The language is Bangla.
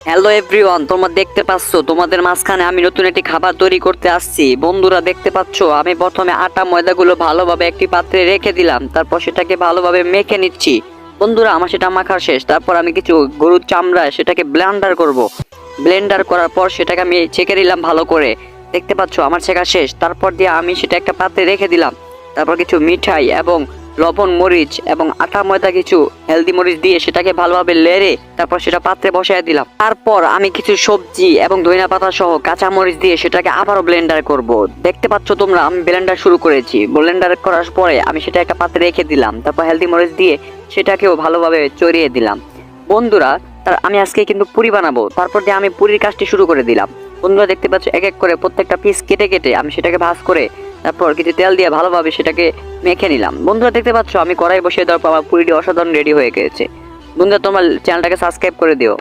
হ্যালো এভরিওয়ান, তোমরা দেখতে পাচ্ছ তোমাদের মাঝখানে আমি নতুন একটি খাবার তৈরি করতে আসছি। বন্ধুরা দেখতে পাচ্ছ, আমি প্রথমে আটা ময়দাগুলো ভালোভাবে একটি পাত্রে রেখে দিলাম, তারপর সেটাকে ভালোভাবে মেখে নিচ্ছি। বন্ধুরা আমার সেটা মাখা শেষ, তারপর আমি কিছু গরুর চামড়া সেটাকে ব্লেন্ডার করব। ব্লেন্ডার করার পর সেটাকে আমি ছেঁকে নিলাম ভালো করে। দেখতে পাচ্ছ আমার ছেঁকা শেষ, তারপর দিয়ে আমি সেটা একটা পাত্রে রেখে দিলাম। তারপর কিছু মিঠাই এবং লবণ মরিচ এবং আটা ময়দা কিছু হেলদি মরিচ দিয়ে সেটাকে ভালোভাবে লেড়ে তারপর সেটা পাত্রে বসায় দিলাম। তারপর আমি কিছু সবজি এবং ধনিয়া পাতা সহ কাঁচা মরিচ দিয়ে সেটাকে আবারও ব্লেন্ডার করব। দেখতে পাচ্ছ তোমরা, আমি ব্লেন্ডার শুরু করেছি। ব্লেন্ডার করার পরে আমি সেটা একটা পাত্রে রেখে দিলাম, তারপর হেলদি মরিচ দিয়ে সেটাকেও ভালোভাবে চড়িয়ে দিলাম। বন্ধুরা আমি আজকে কিন্তু পুরি বানাবো, তারপর দিয়ে আমি পুরির কাজটি শুরু করে দিলাম। বন্ধুরা দেখতে পাচ্ছ, এক এক করে প্রত্যেকটা পিস কেটে কেটে আমি সেটাকে ভাঁজ করে তারপর কিছু তেল দিয়ে ভালোভাবে সেটাকে মেখে নিলাম। বন্ধুরা দেখতে পাচ্ছ, আমি কড়াই বসিয়ে দেওয়ার পর আমার পুরিটি অসাধারণ রেডি হয়ে গেছে। বন্ধুরা তোমার চ্যানেলটাকে সাবস্ক্রাইব করে দিও।